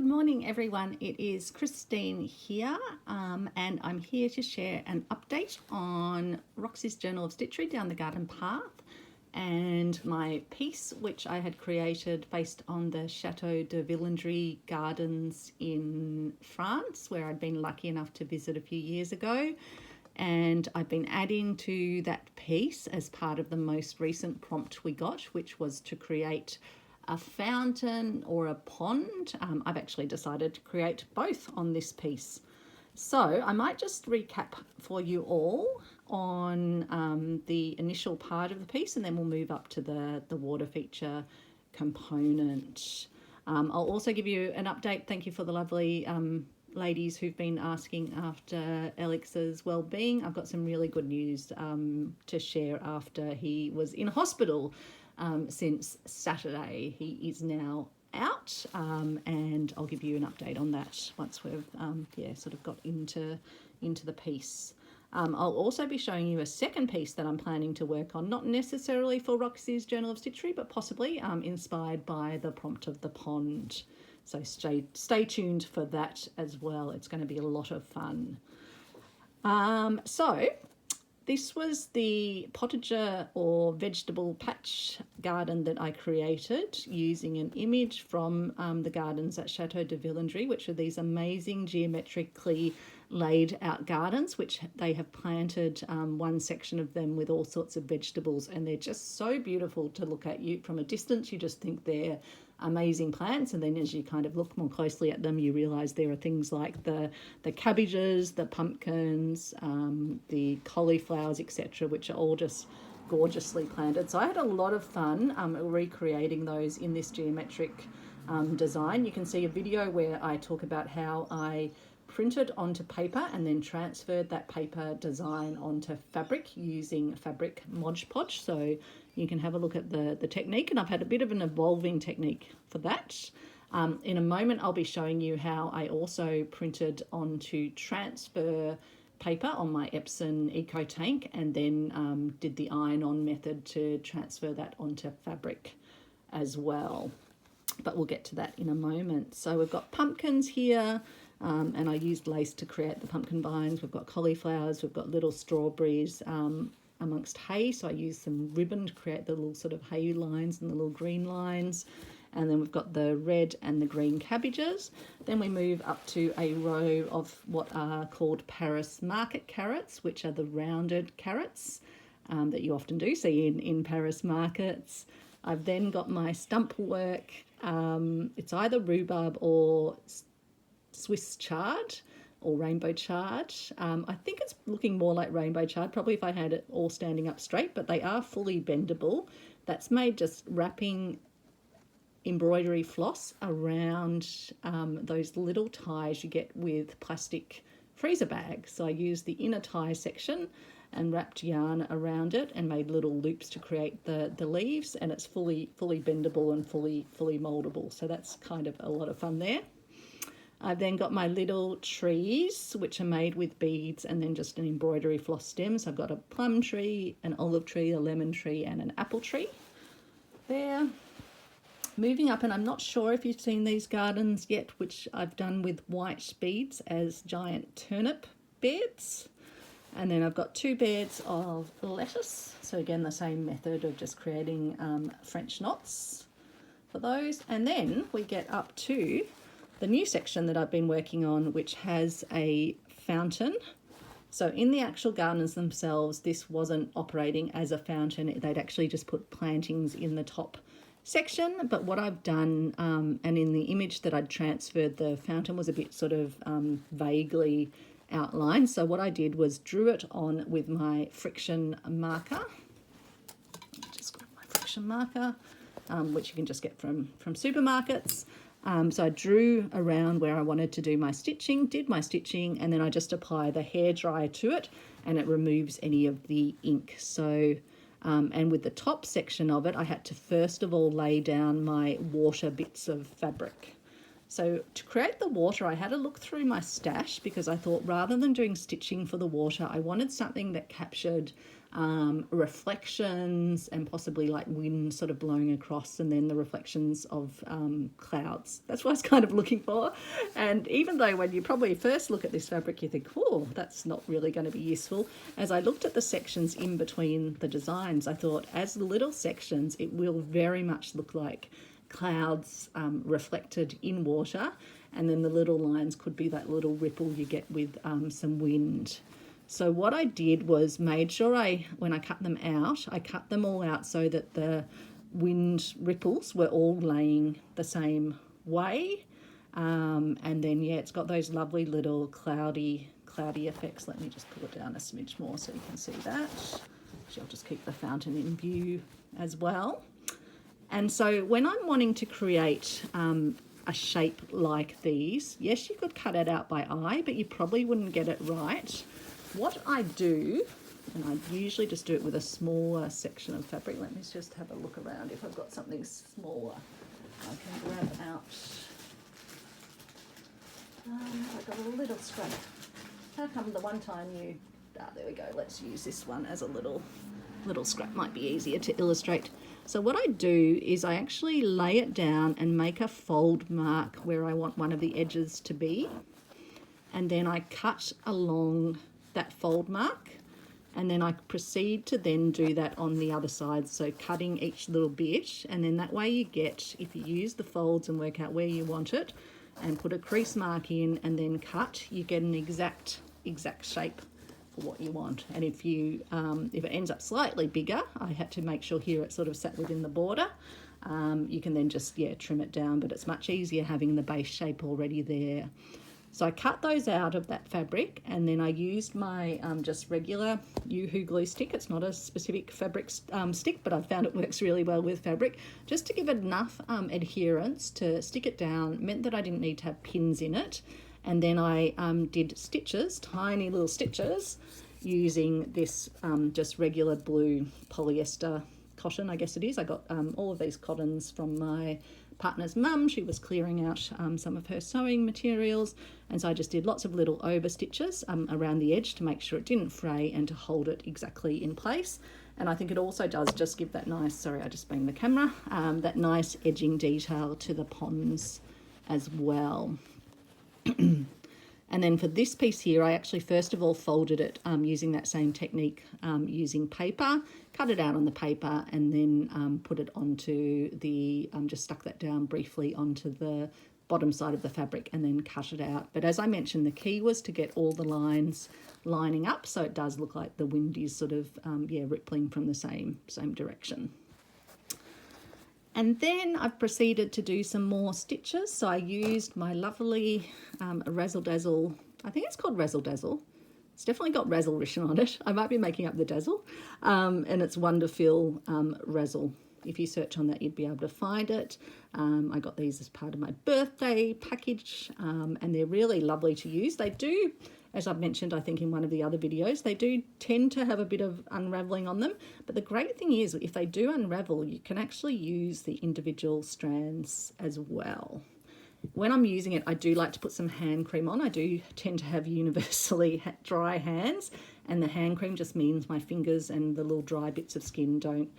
Good morning everyone, it is Christine here and I'm here to share an update on Roxy's Journal of Stitchery down the garden path and my piece which I had created based on the Chateau de Villandry gardens in France, where I'd been lucky enough to visit a few years ago. And I've been adding to that piece as part of the most recent prompt we got, which was to create a fountain or a pond. I've actually decided to create both on this piece. So I might just recap for you all on the initial part of the piece, and then we'll move up to the water feature component. I'll also give you an update. Thank you for the lovely ladies who've been asking after Alex's well-being. I've got some really good news to share after he was in hospital since Saturday. He is now out and I'll give you an update on that once we've sort of got into the piece. I'll also be showing you a second piece that I'm planning to work on, not necessarily for Roxy's Journal of Stitchery, but possibly inspired by the prompt of the pond. So stay tuned for that as well. It's going to be a lot of fun. So this was the potager or vegetable patch garden that I created using an image from the gardens at Chateau de Villandry, which are these amazing geometrically laid out gardens, which they have planted one section of them with all sorts of vegetables, and they're just so beautiful to look at. You from a distance, you just think they're amazing plants, and then as you kind of look more closely at them, you realize there are things like the cabbages, the pumpkins, the cauliflowers, etc., which are all just gorgeously planted. So I had a lot of fun recreating those in this geometric design. You can see a video where I talk about how I printed onto paper and then transferred that paper design onto fabric using fabric Mod Podge. So you can have a look at the technique, and I've had a bit of an evolving technique for that. In a moment I'll be showing you how I also printed onto transfer paper on my Epson Eco Tank and then did the iron-on method to transfer that onto fabric as well. But we'll get to that in a moment. So we've got pumpkins here. And I used lace to create the pumpkin vines. We've got cauliflowers, we've got little strawberries amongst hay. So I used some ribbon to create the little sort of hay lines and the little green lines. And then we've got the red and the green cabbages. Then we move up to a row of what are called Paris market carrots, which are the rounded carrots that you often do see in Paris markets. I've then got my stump work. It's either rhubarb or Swiss chard or rainbow chard. I think it's looking more like rainbow chard, probably if I had it all standing up straight, but they are fully bendable. That's made just wrapping embroidery floss around those little ties you get with plastic freezer bags. So I used the inner tie section and wrapped yarn around it and made little loops to create the leaves, and it's fully bendable and fully moldable. So that's kind of a lot of fun there. I've then got my little trees, which are made with beads and then just an embroidery floss stem. So I've got a plum tree, an olive tree, a lemon tree, and an apple tree there. Moving up, and I'm not sure if you've seen these gardens yet, which I've done with white beads as giant turnip beds. And then I've got 2 beds of lettuce. So again, the same method of just creating French knots for those. And then we get up to the new section that I've been working on, which has a fountain. So in the actual gardens themselves, this wasn't operating as a fountain. They'd actually just put plantings in the top section. But what I've done, and in the image that I'd transferred, the fountain was a bit sort of vaguely outlined. So what I did was drew it on with my friction marker. Just grab my friction marker, which you can just get from supermarkets. So I drew around where I wanted to do my stitching, did my stitching, and then I just apply the hairdryer to it and it removes any of the ink. So, and with the top section of it, I had to first of all lay down my water bits of fabric. So to create the water, I had a look through my stash because I thought rather than doing stitching for the water, I wanted something that captured reflections, and possibly like wind sort of blowing across, and then the reflections of clouds. That's what I was kind of looking for. And even though when you probably first look at this fabric you think, oh, that's not really going to be useful, as I looked at the sections in between the designs, I thought as little sections it will very much look like clouds reflected in water, and then the little lines could be that little ripple you get with some wind. So what I did was made sure when I cut them out, I cut them all out so that the wind ripples were all laying the same way. And then, yeah, it's got those lovely little cloudy effects. Let me just pull it down a smidge more so you can see that. Actually, I'll just keep the fountain in view as well. And so when I'm wanting to create a shape like these, yes, you could cut it out by eye, but you probably wouldn't get it right. What I do, and I usually just do it with a smaller section of fabric. Let me just have a look around if I've got something smaller I can grab out. I've got a little scrap. How come the one time you... there we go. Let's use this one as a little scrap. Might be easier to illustrate. So what I do is I actually lay it down and make a fold mark where I want one of the edges to be. And then I cut along that fold mark, and then I proceed to then do that on the other side, so cutting each little bit, and then that way you get, if you use the folds and work out where you want it and put a crease mark in and then cut, you get an exact shape for what you want. And if it ends up slightly bigger, I had to make sure here it sort of sat within the border. You can then just trim it down, but it's much easier having the base shape already there. So I cut those out of that fabric, and then I used my just regular Yoo-hoo glue stick. It's not a specific fabric stick, but I've found it works really well with fabric, just to give it enough adherence to stick it down. Meant that I didn't need to have pins in it. And then I did stitches, tiny little stitches, using this just regular blue polyester cotton, I guess it is. I got all of these cottons from my partner's mum. She was clearing out some of her sewing materials, and so I just did lots of little over stitches around the edge to make sure it didn't fray and to hold it exactly in place. And I think it also does just give that nice, sorry I just banged the camera, that nice edging detail to the ponds as well. And then for this piece here, I actually first of all folded it using that same technique, using paper, cut it out on the paper, and then put it onto the, just stuck that down briefly onto the bottom side of the fabric and then cut it out. But as I mentioned, the key was to get all the lines lining up so it does look like the wind is sort of, rippling from the same direction. And then I've proceeded to do some more stitches. So I used my lovely Razzle Dazzle, I think it's called Razzle Dazzle. It's definitely got Razzle written on it. I might be making up the dazzle. And it's Wonderful Razzle. If you search on that, you'd be able to find it. I got these as part of my birthday package, and they're really lovely to use. They do, as I've mentioned, I think in one of the other videos, they do tend to have a bit of unravelling on them. But the great thing is, if they do unravel, you can actually use the individual strands as well. When I'm using it, I do like to put some hand cream on. I do tend to have universally dry hands, and the hand cream just means my fingers and the little dry bits of skin don't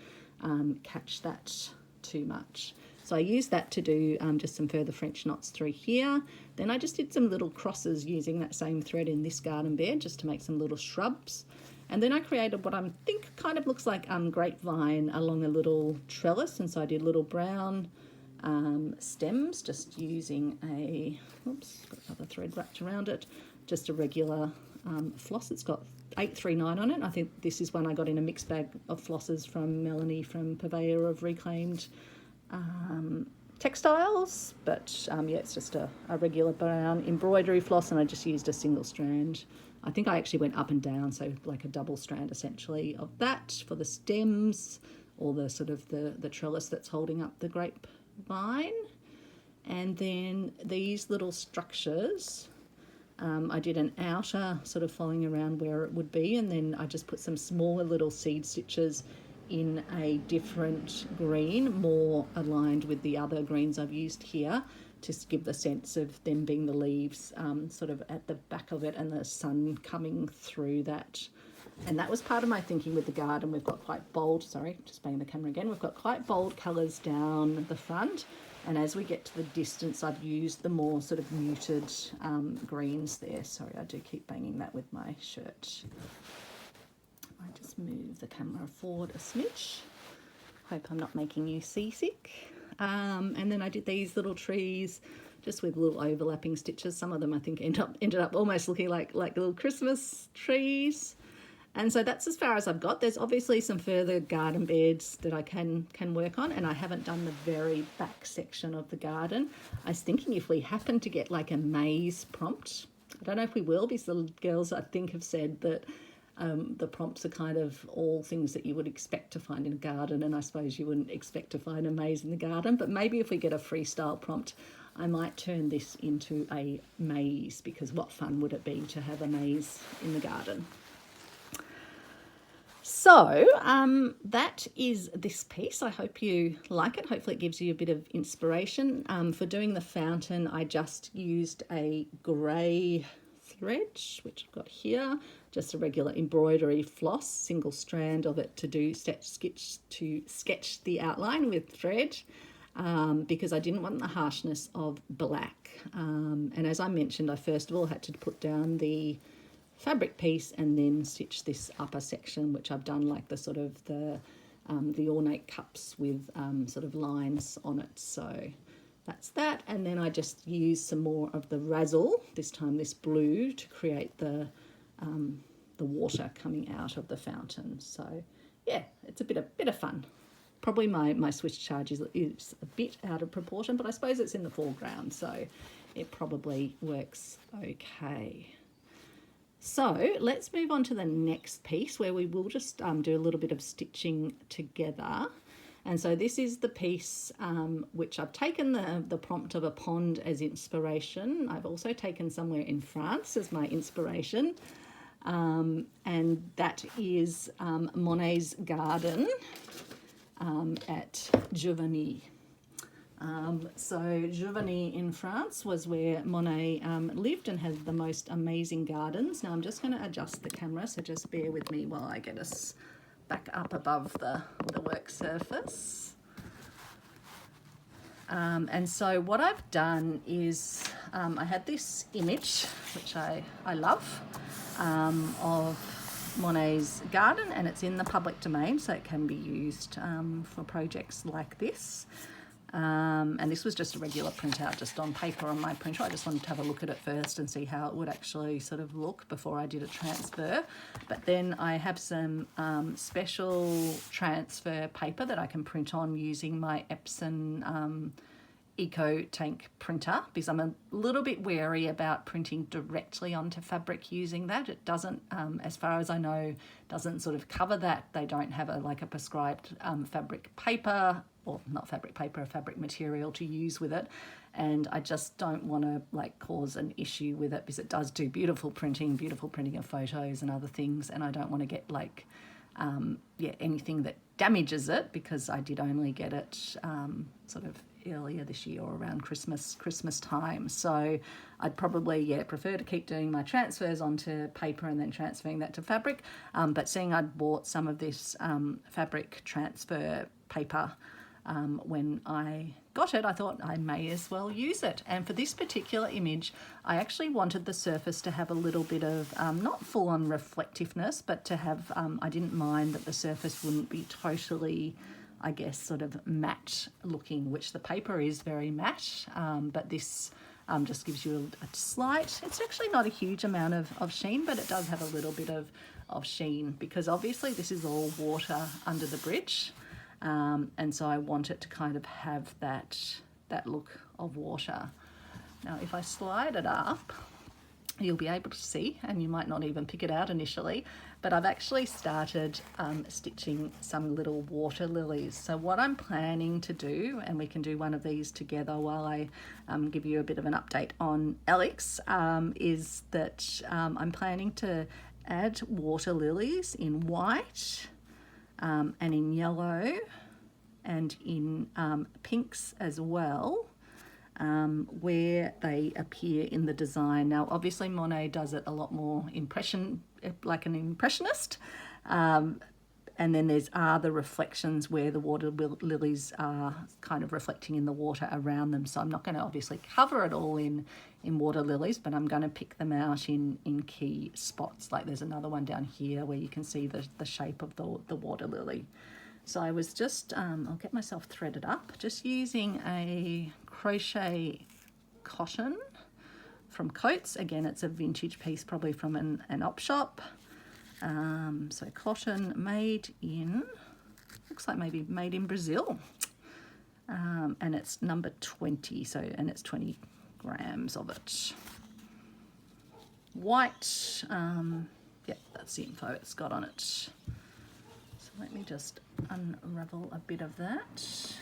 catch that too much. So I used that to do just some further French knots through here. Then I just did some little crosses using that same thread in this garden bed just to make some little shrubs. And then I created what I think kind of looks like grapevine along a little trellis. And so I did little brown stems just using a, oops, got another thread wrapped around it, just a regular floss. It's got 839 on it. I think this is one I got in a mixed bag of flosses from Melanie from Purveyor of Reclaimed Textiles, but it's just a regular brown embroidery floss, and I just used a single strand. I think I actually went up and down, so like a double strand essentially of that for the stems, or the sort of the trellis that's holding up the grapevine. And then these little structures, I did an outer sort of following around where it would be, and then I just put some smaller little seed stitches in a different green, more aligned with the other greens I've used here, to give the sense of them being the leaves sort of at the back of it and the sun coming through that And that was part of my thinking with the garden. We've got quite bold, sorry, just banging the camera again. We've got quite bold colours down the front. And as we get to the distance, I've used the more sort of muted greens there. Sorry, I do keep banging that with my shirt. I just move the camera forward a smidge. Hope I'm not making you seasick. And then I did these little trees just with little overlapping stitches. Some of them I think ended up almost looking like little Christmas trees. And so that's as far as I've got. There's obviously some further garden beds that I can work on, and I haven't done the very back section of the garden. I was thinking if we happen to get like a maze prompt, I don't know if we will, because the girls I think have said that the prompts are kind of all things that you would expect to find in a garden, and I suppose you wouldn't expect to find a maze in the garden, but maybe if we get a freestyle prompt, I might turn this into a maze, because what fun would it be to have a maze in the garden? So that is this piece. I hope you like it. Hopefully it gives you a bit of inspiration. For doing the fountain, I just used a grey thread, which I've got here, just a regular embroidery floss, single strand of it to sketch the outline with thread, because I didn't want the harshness of black. And as I mentioned, I first of all had to put down the fabric piece and then stitch this upper section, which I've done like the sort of the ornate cups with sort of lines on it. So that's that. And then I just used some more of the razzle, this time this blue, to create the water coming out of the fountain. So yeah, it's a bit of fun. Probably my Swiss charge is a bit out of proportion, but I suppose it's in the foreground, so it probably works okay. So let's move on to the next piece, where we will just do a little bit of stitching together. And so this is the piece which I've taken the prompt of a pond as inspiration. I've also taken somewhere in France as my inspiration. And that is Monet's garden at Giverny. So Giverny in France was where Monet lived and had the most amazing gardens. Now I'm just going to adjust the camera, so just bear with me while I get us back up above the work surface. And so what I've done is I had this image, which I love, of Monet's garden, and it's in the public domain, so it can be used for projects like this. And this was just a regular printout, just on paper on my printer. I just wanted to have a look at it first and see how it would actually sort of look before I did a transfer. But then I have some special transfer paper that I can print on using my Epson Eco Tank printer, because I'm a little bit wary about printing directly onto fabric using that. It doesn't, as far as I know, doesn't sort of cover that. They don't have a prescribed fabric paper, or not fabric paper, a fabric material to use with it. And I just don't want to cause an issue with it, because it does do beautiful printing of photos and other things, and I don't want to get anything that damages it, because I did only get it sort of earlier this year or around Christmas time. So I'd probably prefer to keep doing my transfers onto paper and then transferring that to fabric. But seeing I'd bought some of this fabric transfer paper when I got it, I thought I may as well use it. And for this particular image, I actually wanted the surface to have a little bit of, not full-on reflectiveness, but to have, I didn't mind that the surface wouldn't be totally, I guess, sort of matte looking, which the paper is very matte, but this just gives you a slight, it's actually not a huge amount of sheen, but it does have a little bit of sheen, because obviously this is all water under the bridge. And so I want it to kind of have that look of water. Now, if I slide it up, you'll be able to see, and you might not even pick it out initially, but I've actually started stitching some little water lilies. So what I'm planning to do, and we can do one of these together while I give you a bit of an update on Alex, is that I'm planning to add water lilies in white, and in yellow, and in pinks as well, where they appear in the design. Now, obviously Monet does it a lot more like an impressionist. And then there's the reflections where the water lilies are kind of reflecting in the water around them. So I'm not going to obviously cover it all in water lilies, but I'm going to pick them out in key spots. Like there's another one down here where you can see the shape of the water lily. So I was just, I'll get myself threaded up, just using a crochet cotton from Coates. Again, it's a vintage piece, probably from an op shop. So cotton made in, looks like maybe made in Brazil. And it's number 20, so, and it's 20 grams of it. White, yeah, that's the info it's got on it. So let me just unravel a bit of that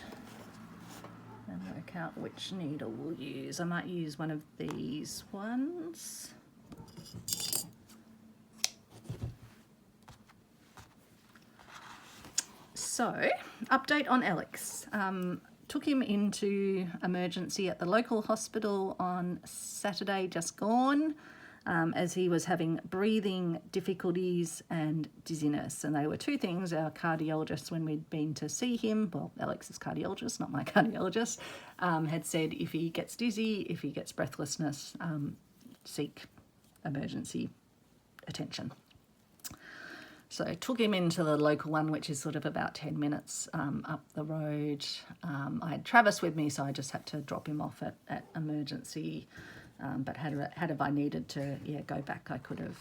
and work out which needle we'll use. I might use one of these ones. So, update on Alex. Took him into emergency at the local hospital on Saturday just gone, as he was having breathing difficulties and dizziness. And they were two things our cardiologist, when we'd been to see him, well, Alex's cardiologist, not my cardiologist, had said if he gets dizzy, if he gets breathlessness, seek emergency attention. So I took him into the local one, which is sort of about 10 minutes up the road. I had Travis with me, so I just had to drop him off at emergency. But had I needed to go back, I could have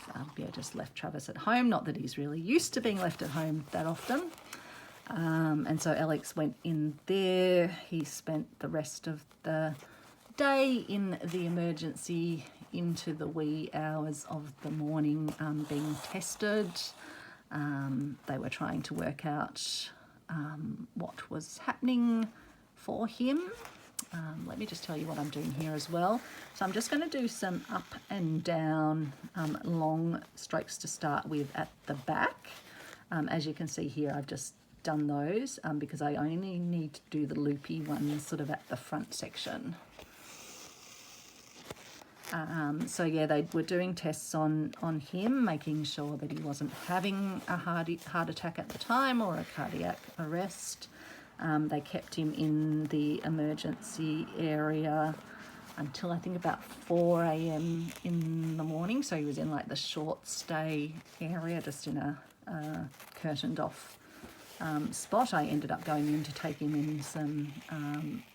just left Travis at home. Not that he's really used to being left at home that often. And so Alex went in there. He spent the rest of the day in the emergency into the wee hours of the morning being tested. They were trying to work out what was happening for him. Let me just tell you what I'm doing here as well. So I'm just going to do some up and down long strokes to start with at the back. As you can see here, I've just done those because I only need to do the loopy ones sort of at the front section. So yeah, they were doing tests on him, making sure that he wasn't having a heart attack at the time or a cardiac arrest. They kept him in the emergency area until I think about 4 a.m. in the morning. So he was in like the short stay area, just in a curtained off spot. I ended up going in to take him in some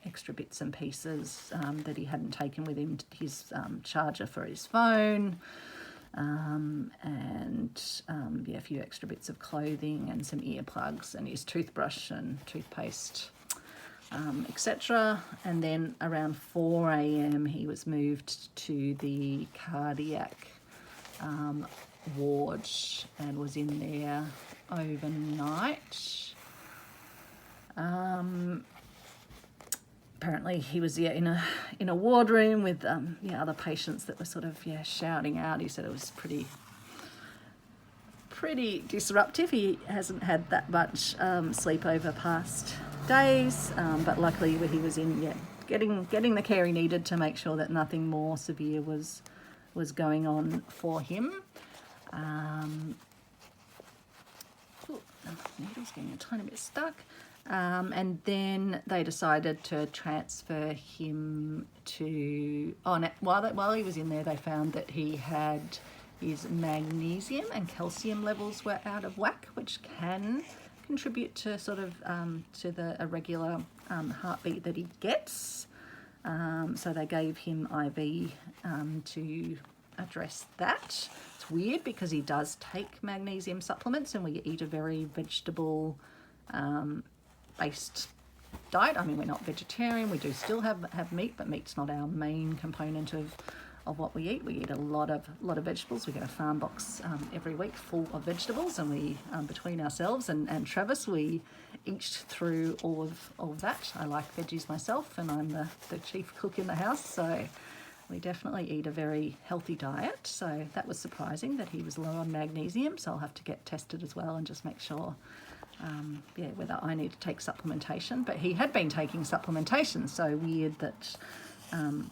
extra bits and pieces that he hadn't taken with him, his charger for his phone, and a few extra bits of clothing and some earplugs and his toothbrush and toothpaste, etc. And then around 4 a.m. he was moved to the cardiac ward and was in there overnight. Apparently he was in a ward room with other patients that were sort of shouting out. He said it was pretty disruptive. He hasn't had that much sleep over past days, but luckily he was in getting the care he needed to make sure that nothing more severe was going on for him. Needle's getting a tiny bit stuck. And then they decided to transfer him to... while he was in there, they found that he had his magnesium and calcium levels were out of whack, which can contribute to sort of to the irregular heartbeat that he gets. So they gave him IV to address that. It's weird because he does take magnesium supplements and we eat a very vegetable based diet. I mean, we're not vegetarian, we do still have meat, but meat's not our main component of what we eat. We eat a lot of vegetables. We get a farm box every week full of vegetables, and we between ourselves and Travis, we eat through all of that. I like veggies myself, and I'm the chief cook in the house, so we definitely eat a very healthy diet. So that was surprising that he was low on magnesium, so I'll have to get tested as well and just make sure whether I need to take supplementation. But he had been taking supplementation, so weird that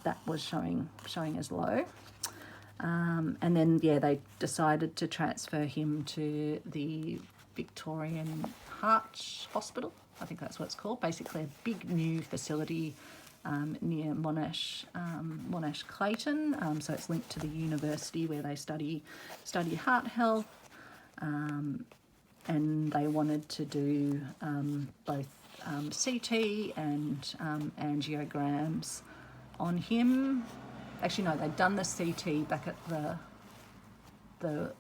that was showing as low. And then, yeah, they decided to transfer him to the Victorian Heart Hospital. I think that's what it's called. Basically a big new facility near Monash Clayton. So it's linked to the university where they study heart health. And they wanted to do both CT and angiograms on him. Actually, no, they'd done the CT back at the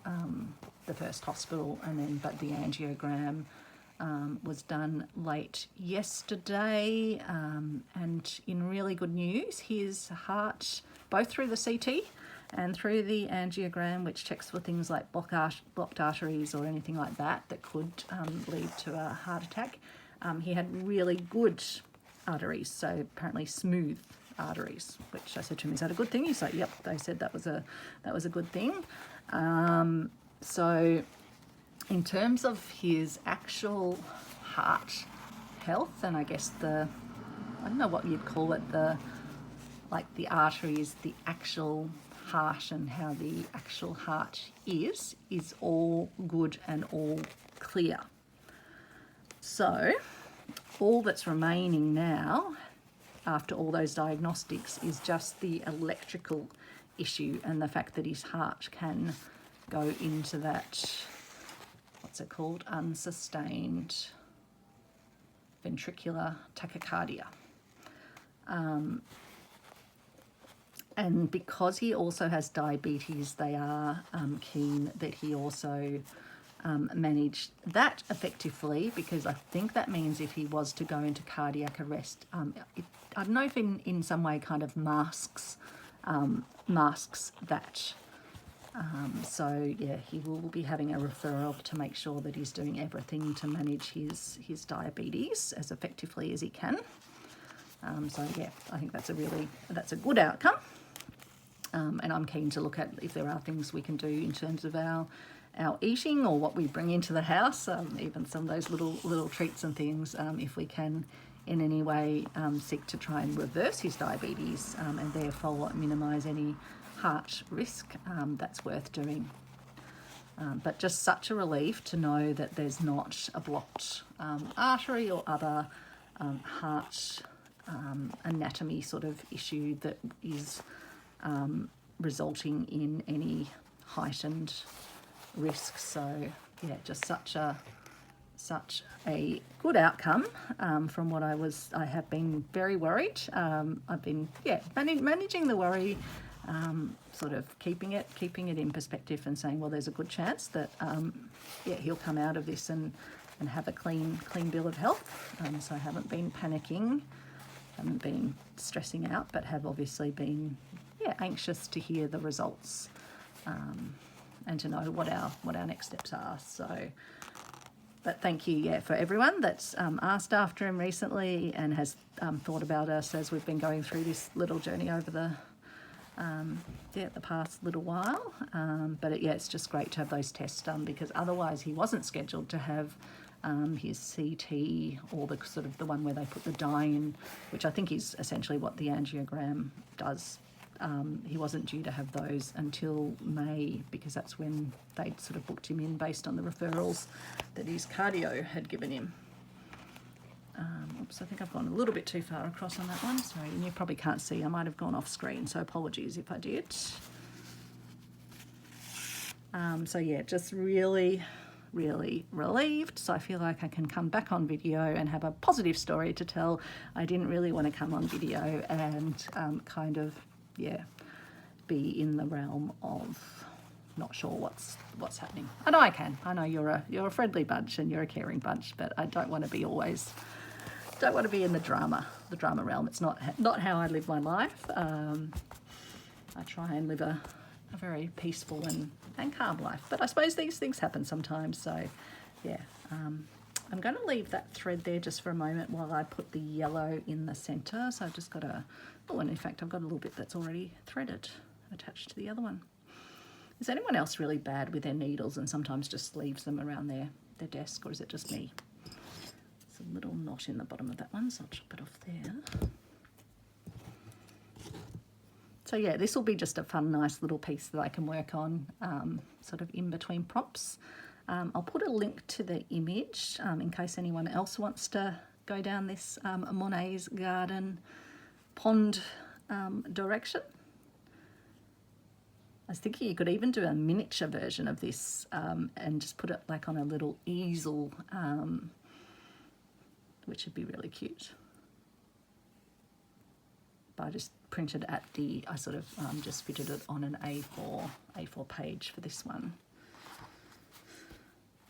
first hospital, and then but the angiogram was done late yesterday. And in really good news, his heart, both through the CT and through the angiogram, which checks for things like blocked arteries or anything like that could lead to a heart attack, he had really good arteries, so apparently smooth arteries, which I said to him, is that a good thing? He's like, yep. They said that was a good thing. So in terms of his actual heart health, and I guess I don't know what you'd call it, the arteries, the actual heart and how the actual heart is all good and all clear. So all that's remaining now after all those diagnostics is just the electrical issue and the fact that his heart can go into that, what's it called, unsustained ventricular tachycardia. And because he also has diabetes, they are keen that he also manage that effectively, because I think that means if he was to go into cardiac arrest, I don't know if in some way kind of masks that. So yeah, he will be having a referral to make sure that he's doing everything to manage his diabetes as effectively as he can. So yeah, I think that's a good outcome. And I'm keen to look at if there are things we can do in terms of our eating or what we bring into the house, even some of those little treats and things, if we can in any way seek to try and reverse his diabetes and therefore minimise any heart risk, that's worth doing. But just such a relief to know that there's not a blocked artery or other heart anatomy sort of issue that is resulting in any heightened risk. So yeah, just such a good outcome from what I have been very worried. I've been managing the worry, sort of keeping it in perspective and saying, well, there's a good chance that he'll come out of this and have a clean bill of health. So I haven't been panicking, haven't been stressing out, but have obviously been anxious to hear the results and to know what our next steps are. So, but thank you for everyone that's asked after him recently and has thought about us as we've been going through this little journey over the past little while. But it's just great to have those tests done, because otherwise he wasn't scheduled to have his CT or the sort of the one where they put the dye in, which I think is essentially what the angiogram does. He wasn't due to have those until May, because that's when they'd sort of booked him in based on the referrals that his cardio had given him. Oops, I think I've gone a little bit too far across on that one. Sorry, and you probably can't see. I might have gone off screen, so apologies if I did. So yeah, just really relieved. So I feel like I can come back on video and have a positive story to tell. I didn't really want to come on video and kind of be in the realm of not sure what's happening. I know I can. I know you're a friendly bunch and you're a caring bunch, but I don't want to be in the drama realm. It's not how I live my life. I try and live a very peaceful and calm life, but I suppose these things happen sometimes. So I'm going to leave that thread there just for a moment while I put the yellow in the center. So I've just got and in fact I've got a little bit that's already threaded attached to the other one. Is anyone else really bad with their needles and sometimes just leaves them around their desk, or is it just me? It's a little knot in the bottom of that one, so I'll chop it off there. So yeah, this will be just a fun, nice little piece that I can work on sort of in between prompts. I'll put a link to the image in case anyone else wants to go down this Monet's garden pond direction. I was thinking you could even do a miniature version of this and just put it like on a little easel, which would be really cute. But I just printed at I sort of just fitted it on an A4 page for this one,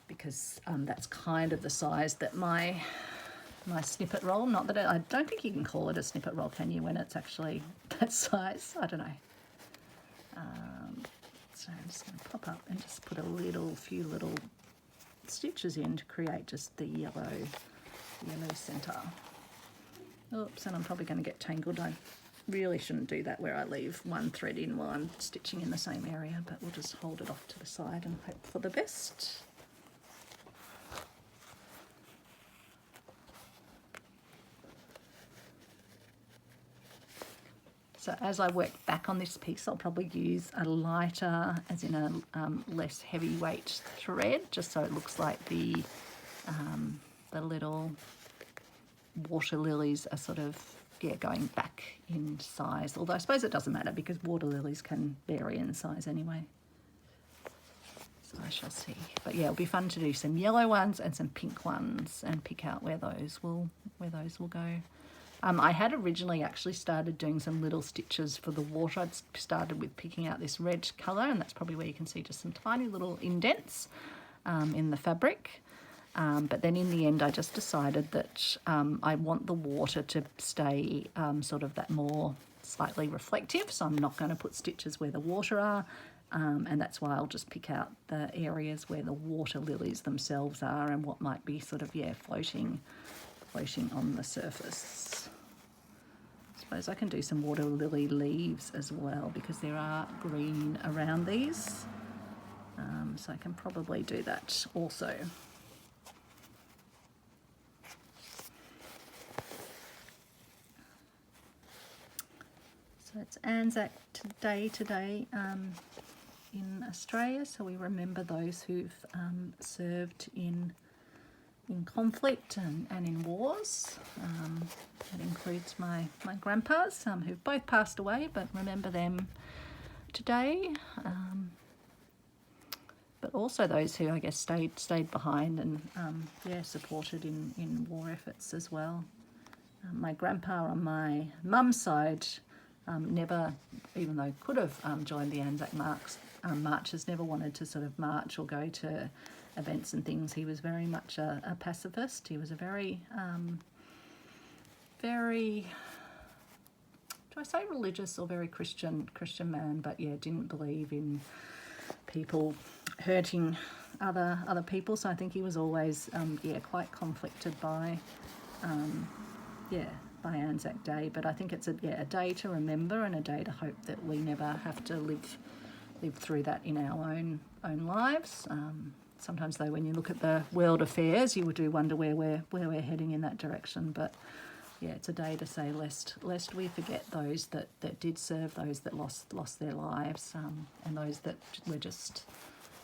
because that's kind of the size that my snippet roll, not that I don't think you can call it a snippet roll, can you, when it's actually that size? I don't know. So I'm just going to pop up and just put a few little stitches in to create just the yellow centre. Oops, and I'm probably going to get tangled. I really shouldn't do that where I leave one thread in while I'm stitching in the same area, but we'll just hold it off to the side and hope for the best. So as I work back on this piece, I'll probably use a lighter, as in a less heavyweight thread, just so it looks like the little water lilies are sort of, yeah, going back in size. Although I suppose it doesn't matter because water lilies can vary in size anyway. So I shall see. But yeah, it'll be fun to do some yellow ones and some pink ones and pick out where those will go. I had originally actually started doing some little stitches for the water. I'd started with picking out this red colour, and that's probably where you can see just some tiny little indents in the fabric. But then in the end, I just decided that I want the water to stay sort of that more slightly reflective, so I'm not going to put stitches where the water are, and that's why I'll just pick out the areas where the water lilies themselves are and what might be sort of, yeah, floating on the surface. I suppose I can do some water lily leaves as well because there are green around these, so I can probably do that also. So it's Anzac Day today in Australia, so we remember those who've served in conflict and in wars. That includes my grandpas, who've both passed away, but remember them today. But also those who, I guess, stayed behind and supported in war efforts as well. My grandpa on my mum's side never, even though could have joined the Anzac marches, never wanted to sort of march or go to events and things. He was very much a pacifist. He was a very, do I say religious or very Christian man, but yeah, didn't believe in people hurting other people. So I think he was always quite conflicted by Anzac Day. But I think it's a day to remember and a day to hope that we never have to live through that in our own lives. Sometimes though, when you look at the world affairs, you do wonder where we're heading in that direction. But yeah, it's a day to say lest we forget those that did serve, those that lost their lives, and those that were just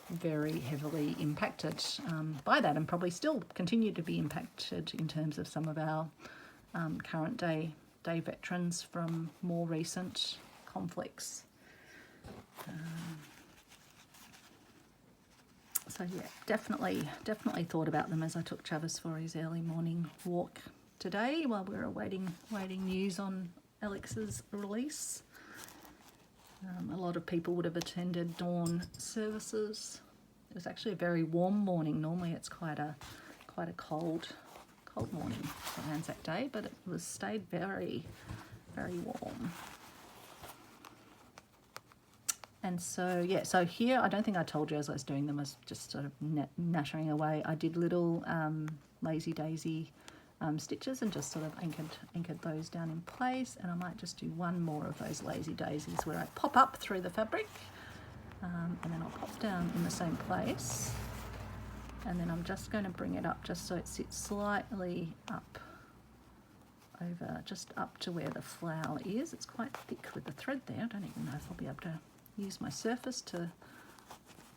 very heavily impacted by that, and probably still continue to be impacted in terms of some of our current day veterans from more recent conflicts. So yeah, definitely thought about them as I took Travis for his early morning walk today while we were waiting news on Alex's release. A lot of people would have attended dawn services. It was actually a very warm morning. Normally it's quite a cold morning for Anzac Day, but it stayed very, very warm. And so, yeah, so here, I don't think I told you as I was doing them, I was just sort of nattering away. I did little lazy daisy stitches and just sort of anchored those down in place. And I might just do one more of those lazy daisies where I pop up through the fabric and then I'll pop down in the same place. And then I'm just going to bring it up just so it sits slightly up over just up to where the flower is. It's quite thick with the thread there. I don't even know if I'll be able to use my surface to...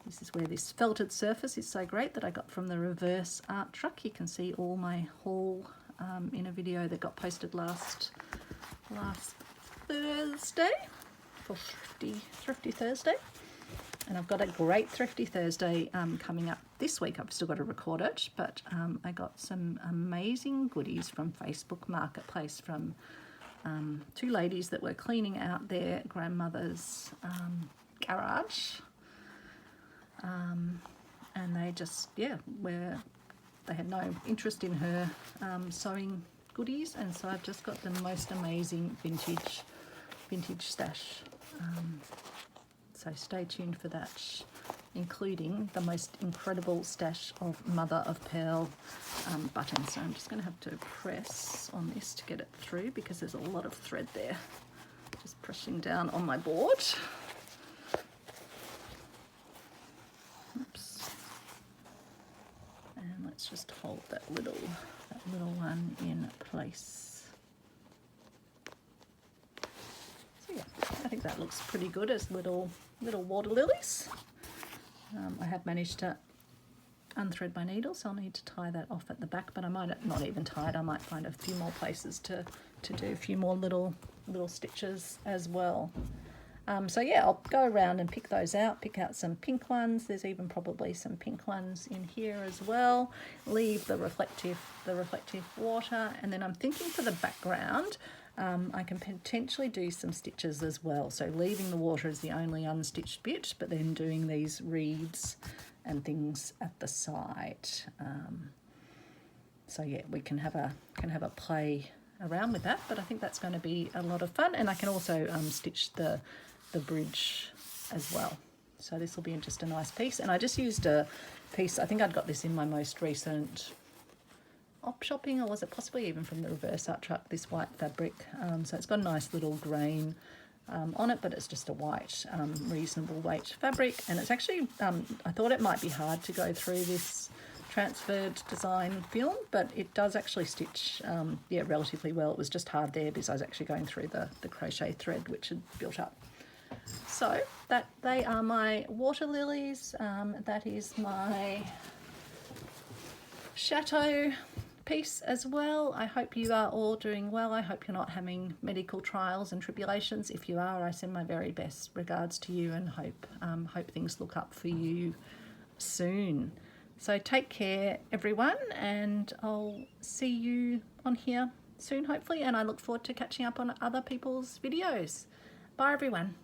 This is where this felted surface is so great that I got from the reverse art truck. You can see all my haul in a video that got posted last Thursday for Thrifty Thursday. And I've got a great Thrifty Thursday coming up this week. I've still got to record it, but I got some amazing goodies from Facebook Marketplace from two ladies that were cleaning out their grandmother's garage. And they just, yeah, they had no interest in her sewing goodies, and so I've just got the most amazing vintage stash. So stay tuned for that, including the most incredible stash of mother of pearl buttons. So I'm just going to have to press on this to get it through because there's a lot of thread there. Just pressing down on my board. Oops. And let's just hold that little one in place. So yeah, I think that looks pretty good as little water lilies. I have managed to unthread my needle, so I'll need to tie that off at the back, but I might not even tie it. I might find a few more places to do a few more little stitches as well. So yeah, I'll go around and pick those out, pick out some pink ones. There's even probably some pink ones in here as well. Leave the reflective water, and then I'm thinking for the background, I can potentially do some stitches as well. So leaving the water as the only unstitched bit, but then doing these reeds and things at the side. So yeah, we can have a play around with that, but I think that's going to be a lot of fun. And I can also stitch the bridge as well. So this will be just a nice piece. And I just used a piece, I think I'd got this in my most recent op shopping, or was it possibly even from the reverse art truck, this white fabric. So it's got a nice little grain on it, but it's just a white reasonable weight fabric. And it's actually, I thought it might be hard to go through this transferred design film, but it does actually stitch relatively well. It was just hard there because I was actually going through the crochet thread which had built up. So that they are my water lilies. That is my chateau piece as well. I hope you are all doing well. I hope you're not having medical trials and tribulations. If you are, I send my very best regards to you and hope things look up for you soon. So take care, everyone, and I'll see you on here soon, hopefully, and I look forward to catching up on other people's videos. Bye, everyone.